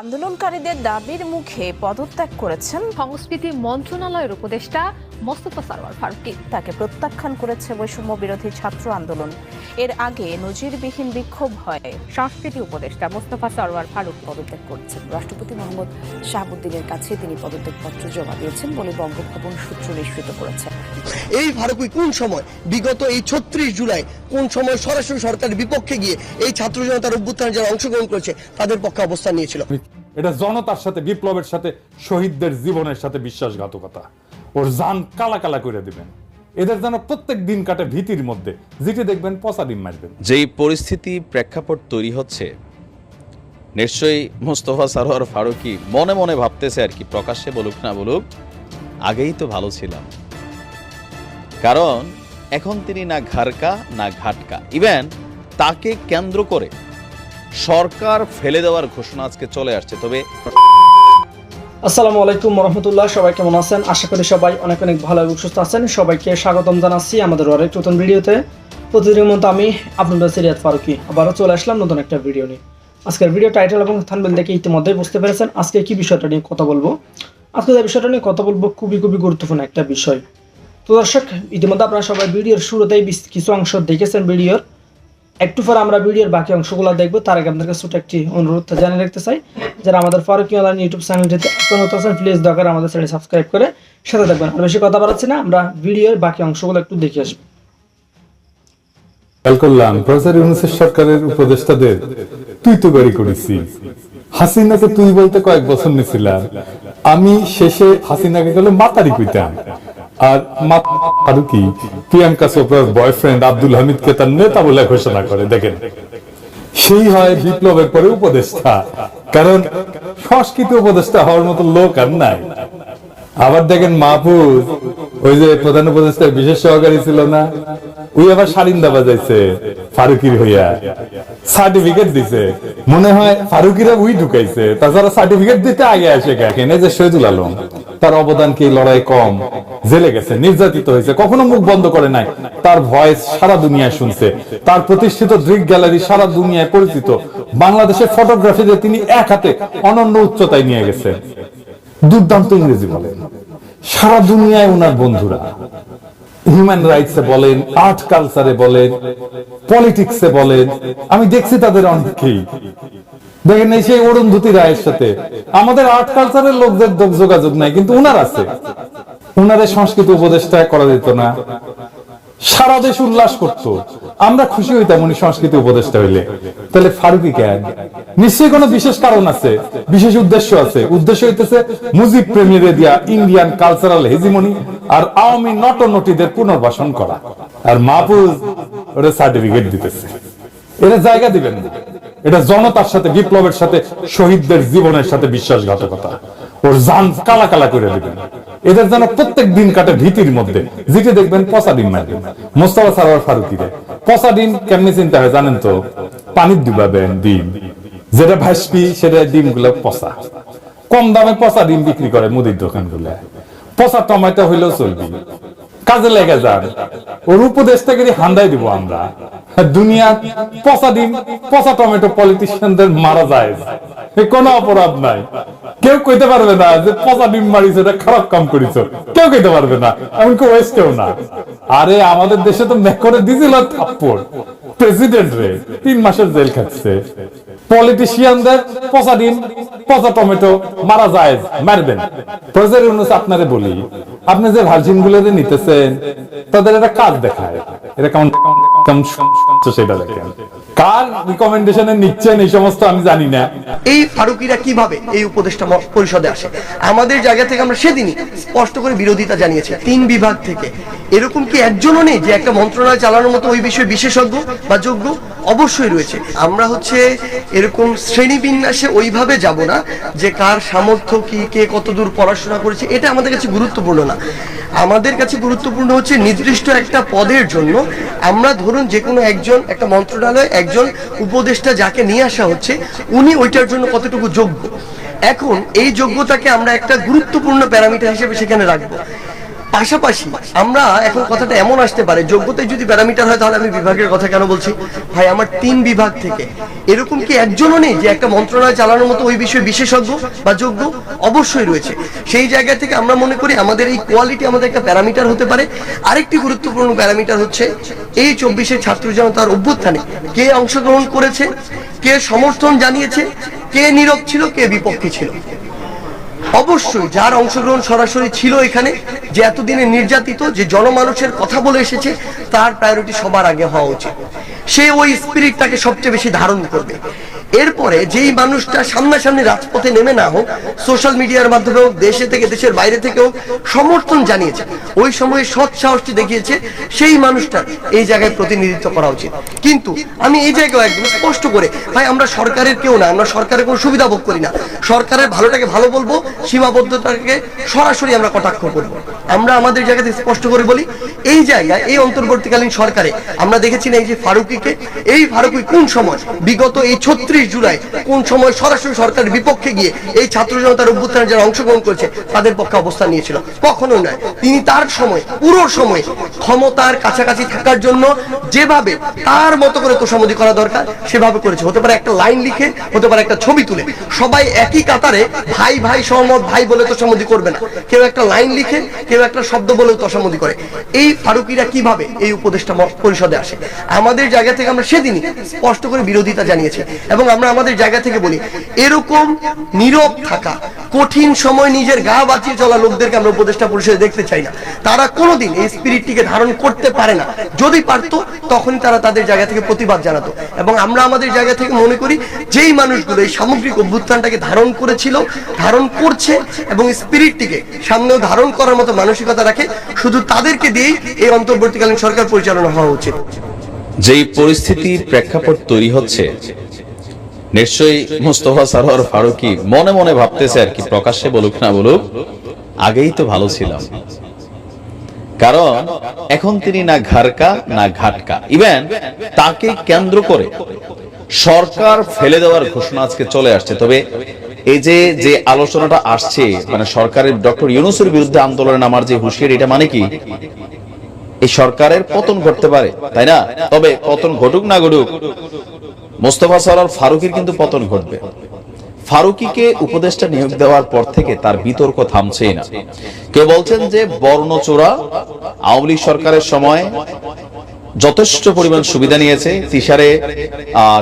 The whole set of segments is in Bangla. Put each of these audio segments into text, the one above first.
আন্দোলনকারীদের দাবির মুখে পদত্যাগ করেছেন সংস্কৃতি মন্ত্রণালয়ের উপদেষ্টা মোস্তফা সরওয়ার ফারুকী। তাকে প্রত্যাখ্যান করেছে বৈষম্য বিরোধী ছাত্র আন্দোলন। এর আগে নজিরবিহীন বিক্ষোভ হয়। সংস্কৃতি উপদেষ্টা মোস্তফা সরওয়ার ফারুক পদত্যাগ করেছেন। রাষ্ট্রপতি মোহাম্মদ শাহাবুদ্দিনের কাছে তিনি পদত্যাগপত্র জমা দিয়েছেন বলে বঙ্গভবন সূত্র নিশ্চিত করেছে। এই ফারুকী কোন সময় বিগত এই ৩৬ জুলাই কোন সময় সরাসরি সরকারের বিপক্ষে গিয়ে এই ছাত্র জনতার অভ্যুত্থানে যারা অংশগ্রহণ করেছে তাদের পক্ষে অবস্থান নিয়েছিল? এটা জনতার সাথে, বিপ্লবের সাথে, শহীদদের জীবনের সাথে বিশ্বাসঘাতকতা। ওর জান কালা কালা করে দিবেন। এদের যেন প্রত্যেক দিন কাটে ভীতির মধ্যে, যেটি দেখবেন পচা ডিম মারবেন। যেই পরিস্থিতি প্রেক্ষাপট তৈরি হচ্ছে, নিশ্চয়ই মোস্তফা সরওয়ার ফারুকী মনে মনে ভাবতেছে আর কি, প্রকাশ্যে বলুক না বলুক, আগেই তো ভালো ছিলাম। কারণ এখন তিনি না ঘাড়কা না ঘাটকা, ইভেন তাকে কেন্দ্র করে সরকার ফেলে দেওয়ার ঘোষণা আজকে চলে আসছে। তবে আসসালামু আলাইকুম রহমতুল্লাহ, সবাই কেমন আছেন? আশা করি সবাই অনেক অনেক ভালো এবং সুস্থ আছেন। সবাইকে স্বাগতম জানাচ্ছি আমাদের আরেক নতুন ভিডিওতে। প্রতিদিনের মতো আমি আপনাদের সিরিয়াত ফারুকী আবারও চলে আসলাম নতুন একটা ভিডিও নিয়ে। আজকের ভিডিও টাইটেল এবং থাম্বনেল দেখে ইতিমধ্যেই বুঝতে পেরেছেন আজকে কি বিষয়টা নিয়ে কথা বলবো। আজকে যে বিষয়টা নিয়ে কথা বলবো খুবই গুরুত্বপূর্ণ একটা বিষয়। তো দর্শক, ইতিমধ্যে আপনারা সবাই ভিডিওর শুরুতেই কিছু অংশ দেখেছেন ভিডিওর। একটু পর আমরা ভিডিওর বাকি অংশগুলো দেখবো। তার আগে আপনাদের ছোট একটি অনুরোধ জানিয়ে রাখতে চাই, যারা আমাদের ফারুকী অনলাইন ইউটিউব চ্যানেলটিতে নতুন আছেন প্লিজ দয়া করে আমাদের চ্যানেল সাবস্ক্রাইব করে সাথে থাকবেন। আর বেশি কথা বাড়াচ্ছি না, আমরা ভিডিওর বাকি অংশগুলো একটু দেখে আসবো। খেয়াল করলাম প্রফেসর ইউনূসের সরকারের উপদেষ্টাদের তুই তো গাড়ি করেছি। হাসিনাকে তুই বলতে কয়েক বছর নিয়েছিলাম, আমি শেষে হাসিনাকে গেলে মাতারি কইতাম। আর ফারুকী প্রিয়াঙ্কা চোপড়ার বয়ফ্রেন্ড আব্দুল হামিদকে তার নেতা বলে ঘোষণা করে। দেখেন, সেই হয় বিপ্লবের পরে উপদেষ্টা। কারণ সংস্কৃতি উপদেষ্টা হওয়ার মতো লোক আর নাই। আবার দেখেন মাহফুজ, ওই যে প্রধান উপদেষ্টার বিশেষ সহকারী ছিল না, ওই আবার সারিন্দা বাজাইছে ফারুকির হইয়া, সার্টিফিকেট দিছে। মনে হয় ফারুকিরা উই ঢুকাইছে, তাছাড়া সার্টিফিকেট দিতে আগে আসে কেন? যে শহীদুল আলম, তার অবদান কি লড়াই কম? জেলে গেছে, নির্যাতিত হয়েছে, কখনো মুখ বন্ধ করে নাই। তার ভয়েস সারা দুনিয়ায় শুনছে, তার প্রতিষ্ঠিত দৃক গ্যালারি সারা দুনিয়ায় পরিচিত। বাংলাদেশের ফটোগ্রাফিতে তিনি এক হাতে অনন্য উচ্চতায় নিয়ে গেছে। দুর্দান্ত ইংরেজি বলেন, সারা দুনিয়ায় ওনার বন্ধুরা। হিউম্যান রাইটসে বলেন, আর্ট কালচারে বলেন, পলিটিক্সে বলেন, আমি দেখছি তাদের অনেকেই। দেখেন এই সেই অরুন্ধতী রায়ের সাথে আমাদের আর্ট কালচারের লোকদের যোগাযোগ নাই, কিন্তু উনার আছে। উনারে সংস্কৃতি উপদেষ্টা করা যেত না? সারা দেশ উল্লাস করত, আমরা খুশি হইতাম উনি সংস্কৃতি উপদেষ্টা হইলে। তাহলে ফারুকী কেন? নিশ্চয়ই কোনো বিশেষ কারণ আছে, বিশেষ উদ্দেশ্য আছে। উদ্দেশ্য হইতেছে মুজিব প্রেমীদের দিয়া ইন্ডিয়ান কালচারাল হেজিমনি আর আওয়ামী নটনটিদের পুনর্বাসন করা। আর মাহফুজ ওরা সার্টিফিকেট দিতেছে। এরা জায়গা দিবেন না। এটা জনতার সাথে, বিপ্লবের সাথে, শহীদদের জীবনের সাথে বিশ্বাসঘাতকতা। ওর জান কালা কালা করে দিবেন। এদের যেন প্রত্যেক দিন কাটে ভীতির মধ্যে, যেটি দেখবেন পচা ডিম মারবেন। মোস্তফা সরওয়ার ফারুকীরে পচা ডিম কেমনি চিন্তা হয় জানেন তো? পানির ডুবাবেন ডিম, যেটা ভাসপি সেটা ডিম গুলো পচা। কম দামে পচা ডিম বিক্রি করে মুদির দোকান গুলো। পচা টমেটো হইলেও চলবি, কাজে লেগে যান। ওর উপদেশটাকে হান্দাই দিব আমরা। দুনিয়া পচা ডিম, পচা টমেটো পলিটিশিয়ানদের মারা যায়, কোনো অপরাধ নাই। কেউ কইতে পারবে না যে পচা ডিম মারিস, এটা খারাপ কাম করিস, কেউ কইতে পারবে না, এমনকি ওয়েস্টেও না। আরে আমাদের দেশে তো মেকরে দিছিল থাপ্পড়, প্রেসিডেন্ট রে 3 মাসের জেল খাচ্ছে। পলিটিশিয়ানদের পচা ডিম, পচা টমেটো মারা যায়, মারবেন। প্রফেসর ইউনূস আপনারে বলি, আপনি যে ভার্জিন গুলো নিতেছেন তাদের একটা কাজ দেখায়, এটা কেমন সেটা দেখেন। কার রিকমেন্ডেশনে নিচ্ছেন এই সমস্ত আমি জানি না। এই ফারুকীরা কিভাবে এই উপদেষ্টা পরিষদে আসে? আমাদের জায়গা থেকে আমরা সেদিনই স্পষ্ট করে বিরোধিতা জানিয়েছি। 3 বিভাগ থেকে এরকম কি একজনও নেই যে একটা মন্ত্রণালয় চালানোর মতো ওই বিষয়ে বিশেষজ্ঞ বা যোগ্য? অবশ্যই রয়েছে। আমরা এরকম শ্রেণীবিন্যাসে ওইভাবে যাব না যে কার সামর্থ্য কি, কে কতদূর পড়াশোনা করেছে, এটা আমাদের কাছে গুরুত্বপূর্ণ না। আমাদের কাছে গুরুত্বপূর্ণ হচ্ছে নির্দিষ্ট একটা পদের জন্য আমরা ধরুন যে কোনো একজন, একটা মন্ত্রণালয় একজন উপদেষ্টা যাকে নিয়ে আসা হচ্ছে, উনি ওইটার জন্য কতটুকু যোগ্য। এখন এই যোগ্যতাকে আমরা একটা গুরুত্বপূর্ণ প্যারামিটার হিসেবে সেখানে রাখবো। পাশাপাশি আমরা এখন কথাটা এমন আসতে পারে, যোগ্যতায় যদি প্যারামিটার হয় তাহলে আমি বিভাগের কথা কেন বলছি? ভাই আমার 3 বিভাগ থেকে এরকম কি একজনও নেই যে একটা মন্ত্রণালয় চালানোর মতো ওই বিষয়ে বিশেষজ্ঞ বা যোগ্য? অবশ্যই রয়েছে। সেই জায়গা থেকে আমরা মনে করি আমাদের এই কোয়ালিটি আমাদের একটা প্যারামিটার হতে পারে। আরেকটি গুরুত্বপূর্ণ প্যারামিটার হচ্ছে এই 24-এর ছাত্র জনতার অভ্যুত্থানে কে অংশগ্রহণ করেছে, কে সমর্থন জানিয়েছে, কে নীরব ছিল, কে বিপক্ষে ছিল। অবশ্যই যার অংশগ্রহণ সরাসরি ছিল এখানে, যে এতদিনে নির্যাতিত, যে জনমানুষের কথা বলে এসেছে, তার প্রায়োরিটি সবার আগে হওয়া উচিত। সে ওই স্পিরিটটাকে সবচেয়ে বেশি ধারণ করবে। এরপরে যেই মানুষটা সামনাসামনি রাজপথে নেমে না হোক, সোশ্যাল মিডিয়ার মাধ্যমে হোক, দেশে থেকে দেশের বাইরে থেকেও সমর্থন জানিয়েছে, ওই সময়ে সৎ সাহসটি দেখিয়েছে, সেই মানুষটার এই জায়গায় প্রতিনিধিত্ব করা উচিত। কিন্তু আমি এই জায়গায় একদম স্পষ্ট করে, ভাই আমরা সরকারের কেউ না, আমরা সরকারের কোনো সুবিধা ভোগ করি না। সরকারের ভালোটাকে ভালো বলবো, সীমাবদ্ধতাকে সরাসরি আমরা কটাক্ষ করবো। আমরা আমাদের জায়গাতে স্পষ্ট করে বলি, এই জায়গায় এই অন্তর্বর্তীকালীন সরকারে আমরা দেখেছি না এই যে ফারুকীকে, এই ফারুকী কোন সময় বিগত এই 36 জুলাই কোন সময় সরাসরি সরকারের বিপক্ষে গিয়ে এই ছাত্র জনতার অভ্যুত্থানে যারা অংশগ্রহণ করেছে তাদের পক্ষে অবস্থান নিয়েছিল? কখনো নয়। তিনি তার সময়, পুরো সময় ক্ষমতার কাছাকাছি থাকার জন্য যেভাবে তার মতো করে তোষামোদি করা দরকার সেভাবে করেছে। হতে পারে একটা লাইন লিখে, হতে পারে একটা ছবি তুলে, সবাই একই কাতারে ভাই ভাই সহমত ভাই বলে তোষামোদি করবে না। কেউ একটা লাইন লিখে, কেউ একটা শব্দ বলে তোষামোদি করে। এই ফারুকীরা কিভাবে এই উপদেষ্টা পরিষদে আসে? আমাদের জায়গা থেকে আমরা সেদিনই স্পষ্ট করে বিরোধিতা জানিয়েছি এবং আমরা আমাদের জায়গা থেকে বলি, এরকম নীরব থাকা, কঠিন সময় নিজের গা বাঁচিয়ে চলা লোকদেরকে আমরা উপদেষ্টা পরিষদে দেখতে চাই না। তারা কোনোদিন এই স্পিরিটটিকে ধারণ করতে পারে না। যদি পারতো তখনই তারা তাদের জায়গা থেকে প্রতিবাদ জানাতো। এবং আমরা আমাদের জায়গা থেকে মনে করি যেই মানুষগুলো এই সামগ্রিক অভ্যুত্থানটাকে ধারণ করেছিল, ধারণ করছে এবং স্পিরিটটিকে সামনেও ধারণ করার মতো মানসিকতা রাখে, শুধু তাদেরকে দিয়েই এই অন্তর্বর্তীকালীন সরকার পরিচালনা হওয়া উচিত। যেই পরিস্থিতির প্রেক্ষাপট তৈরি হচ্ছে, নিশ্চয়ই মোস্তফা সরোয়ার ফারুকী মনে মনে ভাবতেছে আর কি, প্রকাশ্যে বলুক না বলুক, আগেই তো ভালো ছিলাম। কারণ এখন তিনি না ঘাড়কা না ঘাটকা। ইভেন তাকে কেন্দ্র করে সরকার ফেলে দেওয়ার ঘোষণা আজকে চলে আসছে। তবে এই যে আলোচনাটা আসছে, মানে সরকারের ডক্টর ইউনূসের বিরুদ্ধে আন্দোলনে নামার যে হুঁশিয়ারি, এটা মানে কি এই সরকারের পতন ঘটতে পারে, তাই না? তবে পতন ঘটুক না ঘটুক, মোস্তফা সরোয়ার ফারুকীর কিন্তু পতন ঘটবে। ফারুকীকে উপদেষ্টা নিয়োগ দেওয়ার পর থেকে তার বিতর্ক থামছেই না। কেউ বলছেন যে বর্ণচোরা আওয়ামী লীগ সরকারের সময় যথেষ্ট পরিমাণ সুবিধা নিয়েছে। তিশারে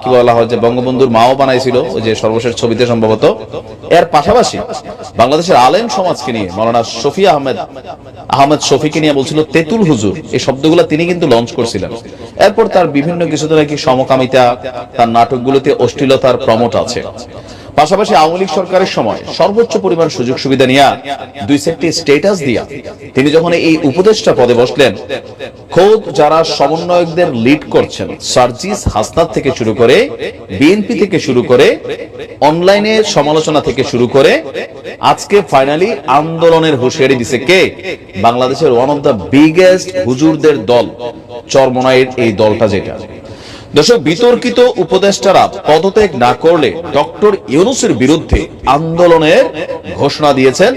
কি বলা হয় যে বঙ্গবন্ধুর মাও বানাইছিল, ওই যে সর্বশেষ ছবিতে সম্ভবত। এর পাশাপাশি বাংলাদেশের আলেম সমাজকে নিয়ে মৌলানা শফি আহমেদ শফিকে নিয়ে বলছিল তেতুল হুজুর, এই শব্দগুলো তিনি কিন্তু লঞ্চ করছিলেন। এরপর তার বিভিন্ন কিছুতে নাকি সমকামিতা, তার নাটকগুলোতে অশ্লীলতার প্রমোট আছে। পাশাপাশি আওয়ামী লীগ সরকারের সময় সর্বোচ্চ পরিমাণ সুযোগ সুবিধা নিয়ে 2 সেটটি স্ট্যাটাস দিয়া তিনি যখন এই উপদেষ্টা পদে বসলেন, খোদ যারা সমন্বয়কদের লিড করছেন, সার্জিস হাসনাত থেকে শুরু করে, বিএনপি থেকে শুরু করে, অনলাইনে সমালোচনা থেকে শুরু করে, আজকে ফাইনালি আন্দোলনের হুঁশিয়ারি দিছে কে? বাংলাদেশের ওয়ান অফ দ্য বিগেস্ট হুজুরদের দল চরমোনাইয়ের এই দলটা। যেটা দর্শক, বিতর্কিত উপদেষ্টারা পদত্যাগ না করলে ডক্টর ইউনূসের বিরুদ্ধে আন্দোলনের ঘোষণা দিয়েছেন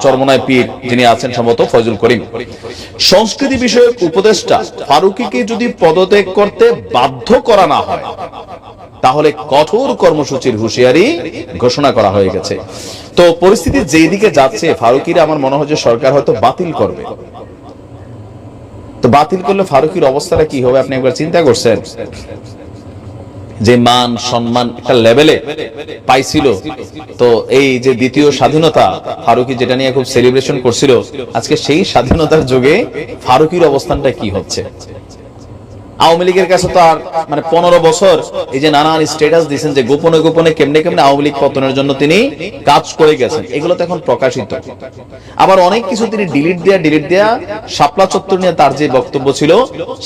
চরমোনাই পীর, যিনি আছেন সম্ভবত ফয়জুল করিম। সংস্কৃতি বিষয়ক উপদেষ্টা ফারুকীকে যদি পদত্যাগ করতে বাধ্য করা না হয়, তাহলে কঠোর কর্মসূচির হুঁশিয়ারি ঘোষণা করা হয়ে গেছে। তো পরিস্থিতি যেই দিকে যাচ্ছে, ফারুকীর আমার মনে হয় যে সরকার হয়তো বাতিল করবে। তো বাতিল করলে ফারুকীর অবস্থাটা কি হবে আপনি একবার চিন্তা করছেন? যে মান সম্মান একটা লেভেলে পাইছিল, তো এই যে দ্বিতীয় স্বাধীনতা ফারুকী যেটা নিয়ে খুব সেলিব্রেশন করছিল, আজকে সেই স্বাধীনতার যুগে ফারুকীর অবস্থানটা কি হচ্ছে? আওয়ামী লীগের কাছে তো আর মানে 15 বছর এই যে নানান স্ট্যাটাস দিয়েছেন যে গোপনে গোপনে কেমনে কেমনে আওয়ামী লীগ পতনের জন্য তিনি কাজ করে গেছেন, এগুলো তো এখন প্রকাশিত। আবার অনেক কিছু তিনি ডিলিট দেয়া শাপলা চত্বর নিয়ে তার যে বক্তব্য ছিল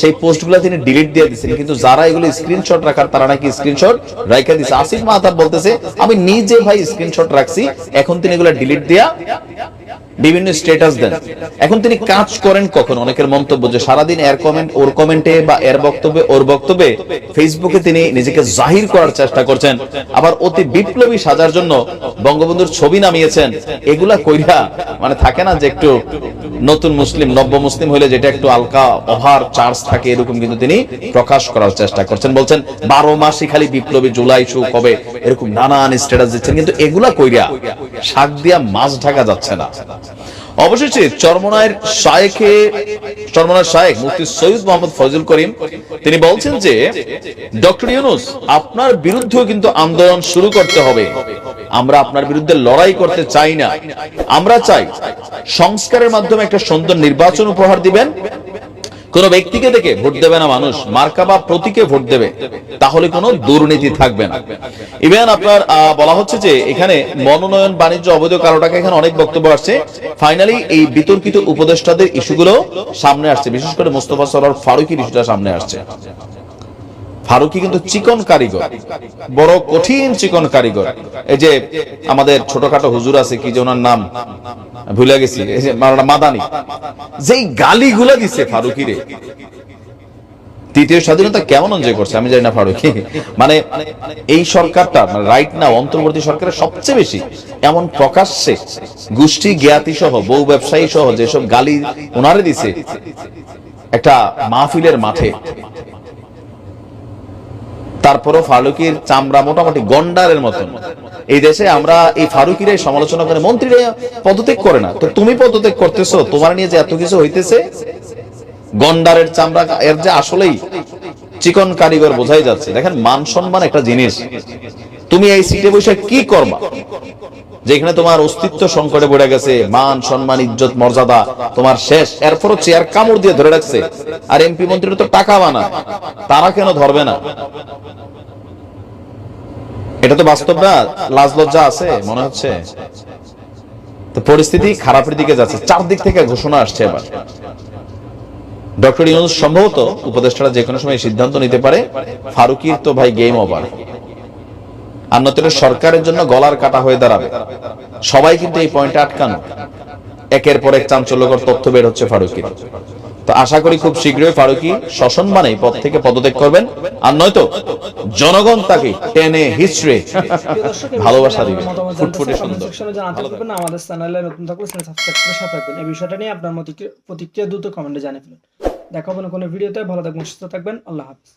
সেই পোস্টগুলো তিনি ডিলিট দিয়ে দিয়েছেন, কিন্তু যারা এগুলো স্ক্রিনশট রাখার তারা নাকি স্ক্রিনশট রাখা দিয়েছে। আসিফ মাহতাব বলতেছে আমি নিজে ভাই স্ক্রিনশট রাখছি, এখন তিনি এগুলো ডিলিট দেয়া বিভিন্ন স্ট্যাটাস দেন। এখন তিনি কাজ করেন কখন? অনেকের মন্তব্য যে সারাদিন এর কমেন্ট ওর কমেন্টে বা এর বক্তব্যে ওর বক্তব্যে ফেসবুকে তিনি নিজেকে জাহির করার চেষ্টা করছেন, আবার অতি বিপ্লবী সাজার জন্য বঙ্গবন্ধুর ছবি নামিয়েছেন। এগুলা কইরা মানে থাকে না যে একটু নতুন মুসলিম নব্য মুসলিম হলে যেটা একটু হালকা ওভার চার্জ থাকে, এরকম কিন্তু তিনি প্রকাশ করার চেষ্টা করছেন। বলছেন 12 মাসই খালি বিপ্লবী, জুলাই শু কবে, এরকম নানান স্ট্যাটাস দিচ্ছেন, কিন্তু এগুলা কইরা শাক দিয়া মাছ ঢাকা যাচ্ছে না। অবশেষে চরমনায়ের শায়েখ মুফতি সৈয়দ মোহাম্মদ ফয়জুল করিম তিনি বলছেন যে ডক্টর ইউনূস আপনার বিরুদ্ধেও কিন্তু আন্দোলন শুরু করতে হবে। আমরা আপনার বিরুদ্ধে লড়াই করতে চাই না, আমরা চাই সংস্কারের মাধ্যমে একটা সুন্দর নির্বাচন উপহার দিবেন। কোন ব্যক্তিকে দেখে ভোট দেবে না মানুষ, মার্কা বা প্রতীকে ভোট দেবে, তাহলে কোনো দুর্নীতি থাকবে না। ইভেন আপনার বলা হচ্ছে যে এখানে মনোনয়ন বাণিজ্য অবৈধ কালো টাকা, এখানে অনেক বক্তব্য আসছে। ফাইনালি এই বিতর্কিত উপদেষ্টাদের ইস্যুগুলো সামনে আসছে, বিশেষ করে মোস্তফা সরোয়ার ফারুকীর ইস্যুটা সামনে আসছে। ফারুকী কিন্তু চিকন কারিগর, বড় কঠিন চিকন কারিগর। এই যে আমাদের ছোটখাটো হুজুর আছে, কি যে ওনার নাম ভুলে গেছি, এই যে মাদানি, যেই গালিগুলা দিছে ফারুকীরে, তৃতীয় স্বাধীনতা কেমন এনজয় করছে আমি জানি না ফারুকী। মানে এই সরকারটা রাইট না অন্তর্বর্তী সরকারের সবচেয়ে বেশি এমন প্রকাশ্যে গোষ্ঠী জ্ঞাতি সহ বউ ব্যবসায়ী সহ যেসব গালি ওনারে দিছে একটা মাহফিলের মাঠে, তারপরও ফারুকীর চামড়া মোটামুটি গন্ডারের মতন। এই দেশে আমরা এই ফারুকীর সমালোচনা করে মন্ত্রীরা পদত্যাগ করে না, তো তুমি পদত্যাগ করতেছো, তোমার নিয়ে যে এত কিছু হইতেছে, গন্ডারের চামড়া এর যে আসলেই চিকন কারিগর বোঝাই যাচ্ছে। দেখেন মান সম্মান একটা জিনিস, তুমি এই সিটে বসে কি করবা যেখানে তোমার অস্তিত্ব সংকটে পড়ে গেছে, মান সম্মান ইজ্জত মর্যাদা তোমার শেষ, এরপরও চেয়ার কামড় দিয়ে ধরে রাখছে। আর এমপি মন্ত্রীরা তো টাকা বানায়, তারা কেন ধরবে না? এটা তো বাস্তব না? লাজ লজ্জা আছে মনে হচ্ছে। তো পরিস্থিতি খারাপের দিকে যাচ্ছে, চারদিক থেকে ঘোষণা আসছে। এবার ডক্টর ইউনূস সম্ভবত উপদেষ্টারা যে কোনো সময় সিদ্ধান্ত নিতে পারে, ফারুকীর তো ভাই গেম ওভার, আর নতুন সরকারের জন্য গলার কাটা হয়ে দাঁড়াবে। সবাই কিন্তু এই পয়েন্টে আটকানো, একের পর এক চাঞ্চল্যকর তথ্য বের হচ্ছে ফারুকীর। তো আশা করি খুব শীঘ্রই ফারুকী সসম্মানে পদ থেকে পদত্যাগ করবেন, আর নয়তো জনগণ তাকে টেনে হিচড়ে ভালোবাসা দিবে। ফুটফুটে সুন্দর। আমাদের চ্যানেলে নতুন থাকলে সাবস্ক্রাইব করে সাথে থাকবেন। এই বিষয়টা নিয়ে আপনার প্রতিক্রিয়া দ্রুত কমেন্টে জানিয়ে ফেলুন। দেখা হবে না কোনো ভিডিওতে। ভালো থাকবেন, সুস্থ থাকবেন। আল্লাহ হাফেজ।